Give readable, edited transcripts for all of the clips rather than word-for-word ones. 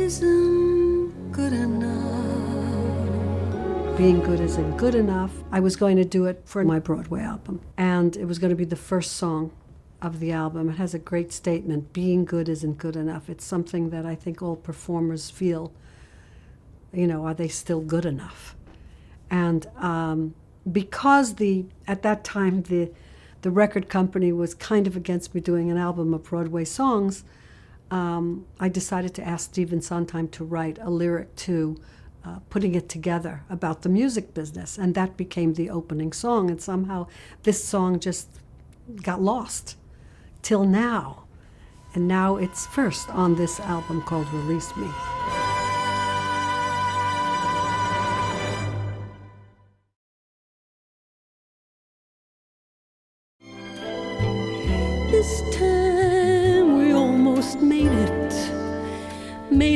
isn't good enough. Being Good Isn't Good Enough. I was going to do it for my Broadway album, and it was going to be the first song of the album. It has a great statement, being good isn't good enough. It's something that I think all performers feel, you know, are they still good enough? And because at that time the record company was kind of against me doing an album of Broadway songs, I decided to ask Stephen Sondheim to write a lyric to putting it together about the music business, and that became the opening song, and somehow this song just got lost till now. And now it's first on this album called Release Me. This time we almost made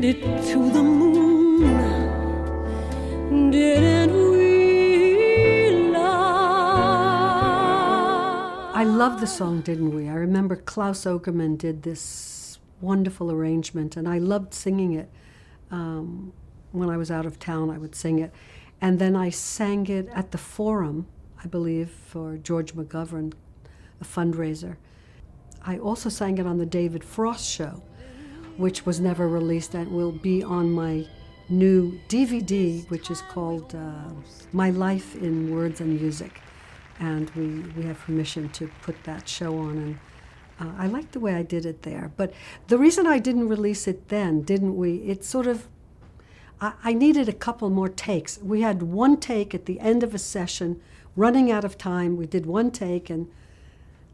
it to the moon, didn't we, love? I love the song, Didn't We? I remember Klaus Ogerman did this wonderful arrangement, and I loved singing it. When I was out of town, I would sing it. And then I sang it at the Forum, I believe, for George McGovern, a fundraiser. I also sang it on the David Frost Show, which was never released and will be on my new DVD, which is called My Life in Words and Music. And we have permission to put that show on, and I liked the way I did it there. But the reason I didn't release it then, didn't we, it's sort of, I needed a couple more takes. We had one take at the end of a session, running out of time. We did one take, and,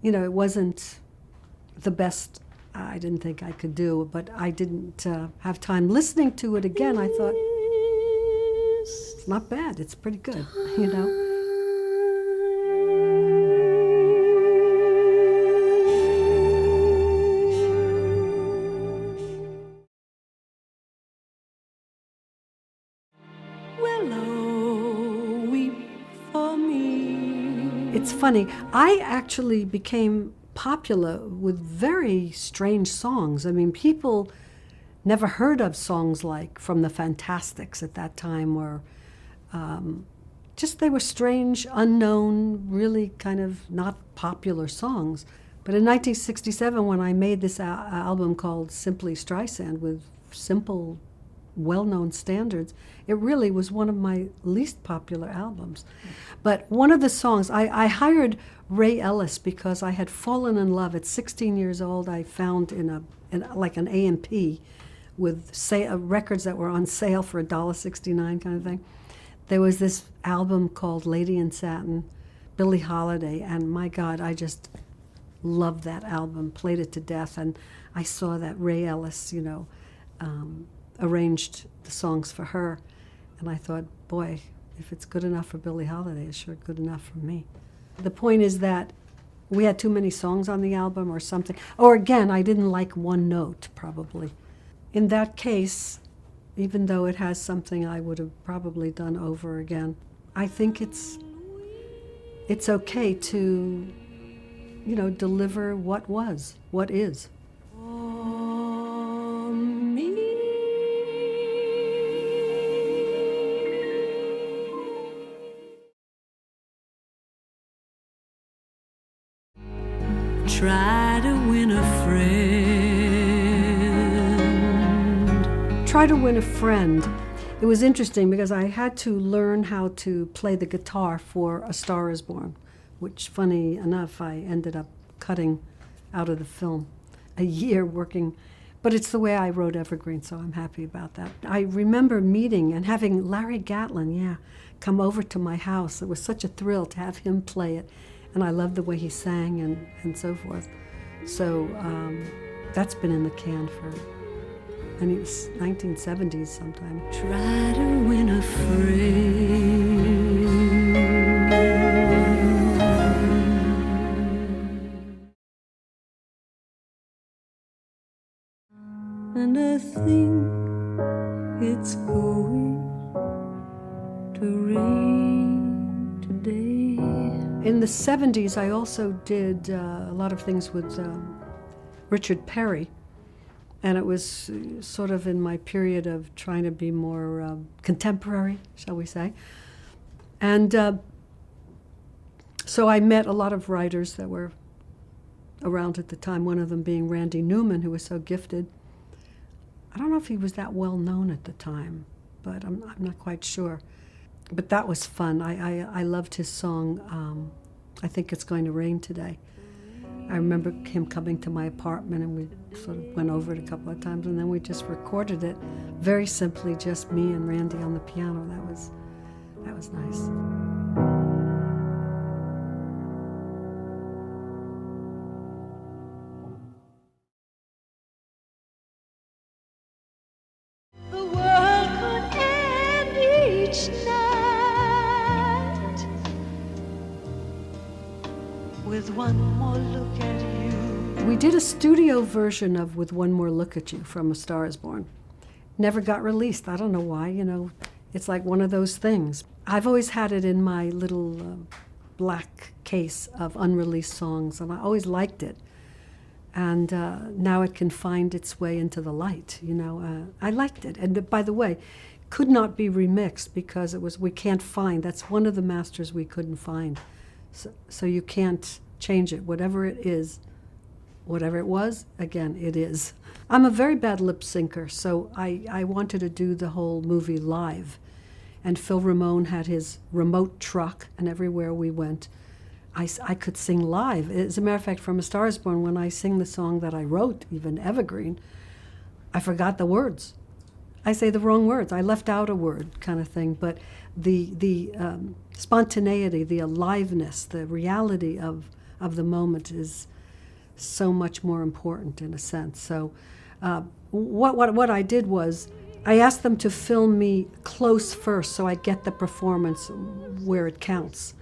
you know, it wasn't the best I didn't think I could do, but I didn't have time. Listening to it again, I thought, it's not bad, it's pretty good, you know? Willow, weep for me. It's funny, I actually became popular with very strange songs. I mean, people never heard of songs like From the Fantastics at that time, or just they were strange, unknown, really kind of not popular songs. But in 1967, when I made this album called Simply Streisand with simple, well-known standards, it really was one of my least popular albums. But one of the songs, I hired Ray Ellis because I had fallen in love at 16 years old. I found in like an A&P with records that were on sale for $1.69 kind of thing. There was this album called Lady in Satin, Billie Holiday, and my God, I just loved that album, played it to death, and I saw that Ray Ellis, you know, arranged the songs for her, and I thought, boy, if it's good enough for Billie Holiday, it's sure good enough for me. The point is that we had too many songs on the album or something. Or again, I didn't like one note, probably. In that case, even though it has something I would have probably done over again, I think it's okay to, you know, deliver what was, what is. Try to win a friend. Try to win a friend. It was interesting because I had to learn how to play the guitar for A Star Is Born, which, funny enough, I ended up cutting out of the film. A year working, but it's the way I wrote Evergreen, so I'm happy about that. I remember meeting and having Larry Gatlin, come over to my house. It was such a thrill to have him play it. And I loved the way he sang and so forth. So that's been in the can for, I mean, it's 1970s sometime. Try to win a friend. And I think it's going to rain today. In the 70s, I also did a lot of things with Richard Perry, And it was sort of in my period of trying to be more contemporary, shall we say. And so I met a lot of writers that were around at the time, one of them being Randy Newman, who was so gifted. I don't know if he was that well known at the time, but I'm not quite sure. But that was fun. I loved his song, I Think It's Going to Rain Today. I remember him coming to my apartment, and we sort of went over it a couple of times, and then we just recorded it very simply, just me and Randy on the piano. That was nice. The world could end each night with one more look at you. We did a studio version of With One More Look at You from A Star Is Born. Never got released. I don't know why, it's like one of those things. I've always had it in my little black case of unreleased songs, and I always liked it. And now it can find its way into the light, I liked it. And by the way, could not be remixed because we can't find. That's one of the masters we couldn't find. So you can't change it. Whatever it is, whatever it was, again, it is. I'm a very bad lip syncer, so I wanted to do the whole movie live. And Phil Ramone had his remote truck, and everywhere we went, I could sing live. As a matter of fact, from A Star Is Born, when I sing the song that I wrote, even Evergreen, I forgot the words. I say the wrong words. I left out a word kind of thing. But the spontaneity, the aliveness, the reality of the moment is so much more important in a sense. So what I did was I asked them to film me close first so I get the performance where it counts.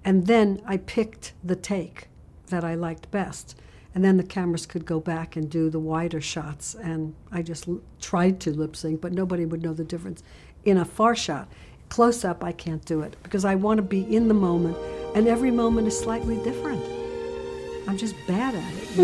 And then I picked the take that I liked best. And then the cameras could go back and do the wider shots. And I just tried to lip sync, but nobody would know the difference. In a far shot, close up, I can't do it because I want to be in the moment. And every moment is slightly different. I'm just bad at it,